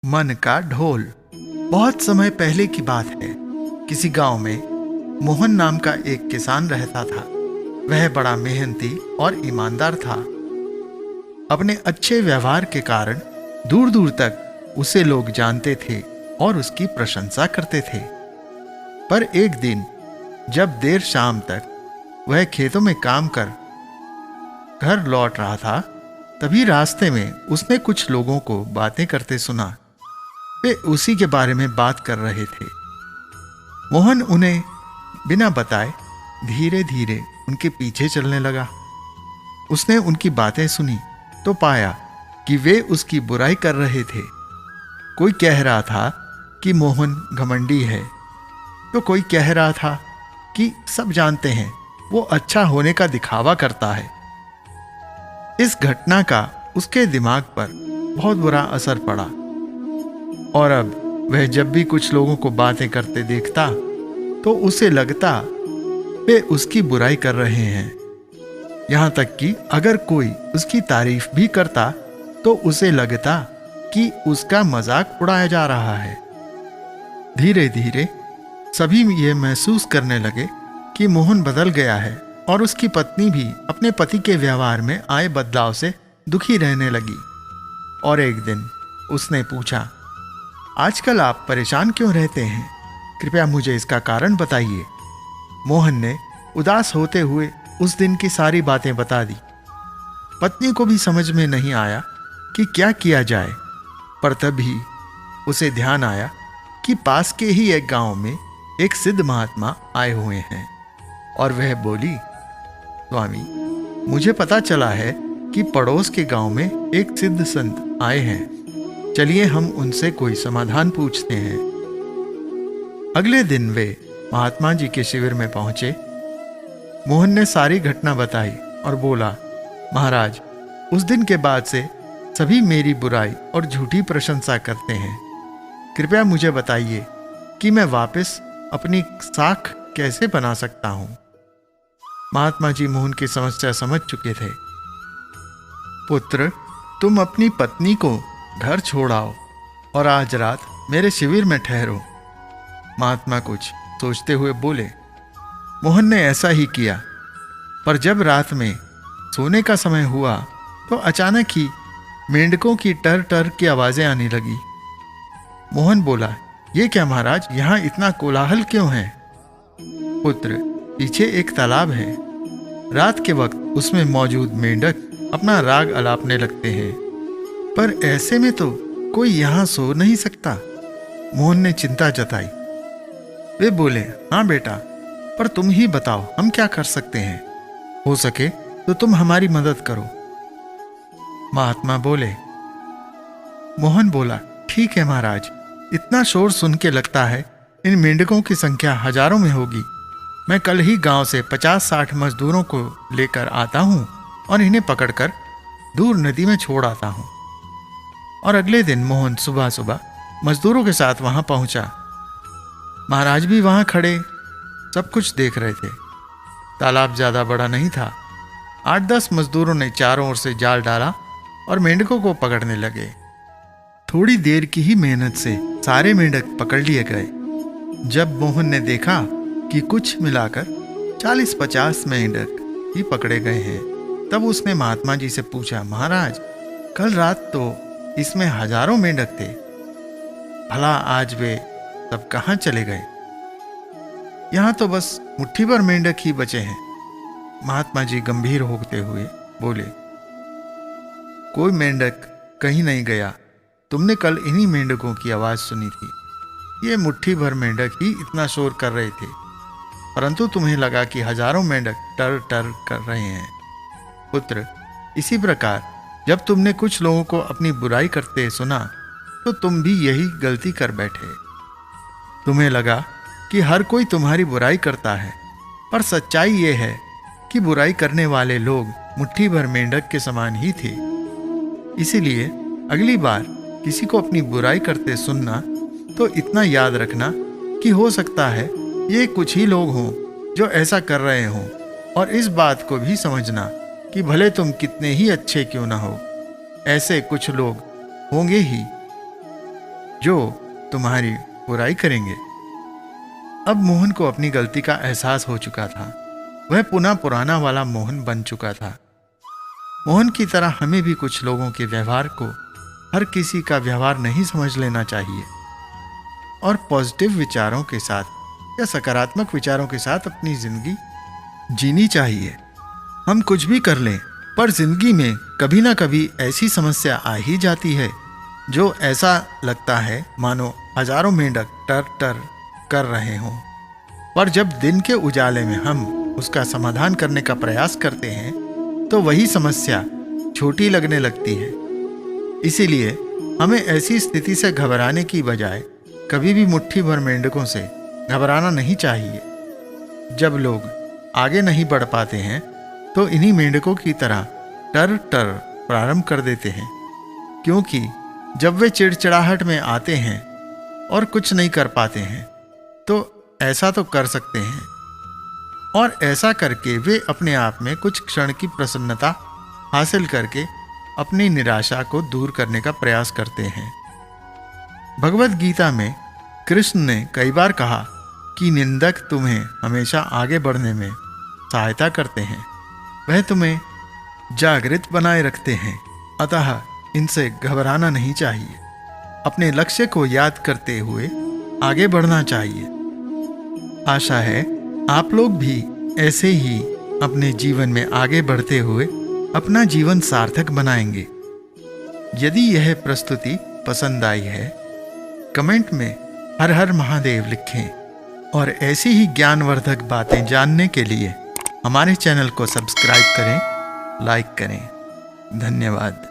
मन का ढोल। बहुत समय पहले की बात है। किसी गांव में मोहन नाम का एक किसान रहता था। वह बड़ा मेहनती और ईमानदार था। अपने अच्छे व्यवहार के कारण दूर दूर तक उसे लोग जानते थे और उसकी प्रशंसा करते थे। पर एक दिन जब देर शाम तक वह खेतों में काम कर घर लौट रहा था, तभी रास्ते में उसने कुछ लोगों को बातें करते सुना। वे उसी के बारे में बात कर रहे थे। मोहन उन्हें बिना बताए धीरे धीरे उनके पीछे चलने लगा। उसने उनकी बातें सुनी तो पाया कि वे उसकी बुराई कर रहे थे। कोई कह रहा था कि मोहन घमंडी है, तो कोई कह रहा था कि सब जानते हैं वो अच्छा होने का दिखावा करता है। इस घटना का उसके दिमाग पर बहुत बुरा असर पड़ा और अब वह जब भी कुछ लोगों को बातें करते देखता तो उसे लगता वे उसकी बुराई कर रहे हैं। यहां तक कि अगर कोई उसकी तारीफ भी करता तो उसे लगता कि उसका मजाक उड़ाया जा रहा है। धीरे धीरे सभी ये महसूस करने लगे कि मोहन बदल गया है और उसकी पत्नी भी अपने पति के व्यवहार में आए बदलाव से दुखी रहने लगी। और एक दिन उसने पूछा, आजकल आप परेशान क्यों रहते हैं? कृपया मुझे इसका कारण बताइए। मोहन ने उदास होते हुए उस दिन की सारी बातें बता दी। पत्नी को भी समझ में नहीं आया कि क्या किया जाए, पर तभी उसे ध्यान आया कि पास के ही एक गांव में एक सिद्ध महात्मा आए हुए हैं और वह बोली, स्वामी, मुझे पता चला है कि पड़ोस के गांव में एक सिद्ध संत आए हैं। चलिए हम उनसे कोई समाधान पूछते हैं। अगले दिन वे महात्मा जी के शिविर में पहुंचे। मोहन ने सारी घटना बताई और बोला, महाराज, उस दिन के बाद से सभी मेरी बुराई और झूठी प्रशंसा करते हैं। कृपया मुझे बताइए कि मैं वापस अपनी साख कैसे बना सकता हूं। महात्मा जी मोहन की समस्या समझ चुके थे। पुत्र, तुम अपनी पत्नी को घर छोड़ाओ और आज रात मेरे शिविर में ठहरो। महात्मा कुछ सोचते हुए बोले। मोहन ने ऐसा ही किया, पर जब रात में सोने का समय हुआ तो अचानक ही मेंढकों की टर टर की आवाजें आने लगी। मोहन बोला, ये क्या महाराज, यहां इतना कोलाहल क्यों है? पुत्र, पीछे एक तालाब है। रात के वक्त उसमें मौजूद मेंढक अपना राग अलापने लगते हैं, पर ऐसे में तो कोई यहां सो नहीं सकता। मोहन ने चिंता जताई। वे बोले, हाँ बेटा, पर तुम ही बताओ हम क्या कर सकते हैं। हो सके तो तुम हमारी मदद करो। महात्मा बोले। मोहन ठीक है महाराज, इतना शोर सुन के लगता है इन मेंढकों की संख्या हजारों में होगी। मैं कल ही गांव से 50-60 मजदूरों को लेकर आता हूं और इन्हें पकड़कर दूर नदी में छोड़ आता हूं। और अगले दिन मोहन सुबह सुबह मजदूरों के साथ वहां पहुंचा। महाराज भी वहां खड़े सब कुछ देख रहे थे। तालाब ज्यादा बड़ा नहीं था। 8-10 मजदूरों ने चारों ओर से जाल डाला और मेंढकों को पकड़ने लगे। थोड़ी देर की ही मेहनत से सारे मेंढक पकड़ लिए गए। जब मोहन ने देखा कि कुछ मिलाकर 40-50 मेंढक ही पकड़े गए हैं, तब उसने महात्मा जी से पूछा, महाराज, कल रात तो इसमें हजारों मेंढक थे, भला आज वे सब कहां चले गए? यहां तो बस मुट्ठी भर मेंढक ही बचे हैं। महात्मा जी गंभीर होते हुए बोले, कोई मेंढक कहीं नहीं गया। तुमने कल इन्हीं मेंढकों की आवाज सुनी थी। ये मुट्ठी भर मेंढक ही इतना शोर कर रहे थे, परंतु तुम्हें लगा कि हजारों मेंढक टर टर कर रहे हैं। पुत्र, इसी प्रकार जब तुमने कुछ लोगों को अपनी बुराई करते सुना तो तुम भी यही गलती कर बैठे। तुम्हें लगा कि हर कोई तुम्हारी बुराई करता है, पर सच्चाई ये है कि बुराई करने वाले लोग मुट्ठी भर मेंढक के समान ही थे। इसीलिए अगली बार किसी को अपनी बुराई करते सुनना तो इतना याद रखना कि हो सकता है ये कुछ ही लोग हों जो ऐसा कर रहे हों, और इस बात को भी समझना कि भले तुम कितने ही अच्छे क्यों ना हो, ऐसे कुछ लोग होंगे ही। जो तुम्हारी बुराई करेंगे। अब मोहन को अपनी गलती का एहसास हो चुका था। वह पुनः पुराना वाला मोहन बन चुका था। मोहन की तरह हमें भी कुछ लोगों के व्यवहार को हर किसी का व्यवहार नहीं समझ लेना चाहिए और पॉजिटिव विचारों के साथ या सकारात्मक विचारों के साथ अपनी जिंदगी जीनी चाहिए। हम कुछ भी कर लें, पर जिंदगी में कभी ना कभी ऐसी समस्या आ ही जाती है जो ऐसा लगता है मानो हजारों मेंढक टर टर कर रहे हों। पर जब दिन के उजाले में हम उसका समाधान करने का प्रयास करते हैं तो वही समस्या छोटी लगने लगती है। इसीलिए हमें ऐसी स्थिति से घबराने की बजाय कभी भी मुट्ठी भर मेंढकों से घबराना नहीं चाहिए। जब लोग आगे नहीं बढ़ पाते हैं तो इन्हीं मेंढकों की तरह टर टर प्रारंभ कर देते हैं, क्योंकि जब वे चिड़चिड़ाहट में आते हैं और कुछ नहीं कर पाते हैं तो ऐसा तो कर सकते हैं, और ऐसा करके वे अपने आप में कुछ क्षण की प्रसन्नता हासिल करके अपनी निराशा को दूर करने का प्रयास करते हैं। भगवत गीता में कृष्ण ने कई बार कहा कि निंदक तुम्हें हमेशा आगे बढ़ने में सहायता करते हैं, वह तुम्हें जागृत बनाए रखते हैं, अतः इनसे घबराना नहीं चाहिए। अपने लक्ष्य को याद करते हुए आगे बढ़ना चाहिए। आशा है आप लोग भी ऐसे ही अपने जीवन में आगे बढ़ते हुए अपना जीवन सार्थक बनाएंगे। यदि यह प्रस्तुति पसंद आई है, कमेंट में हर हर महादेव लिखें और ऐसी ही ज्ञानवर्धक बातें जानने के लिए हमारे चैनल को सब्सक्राइब करें, लाइक करें। धन्यवाद।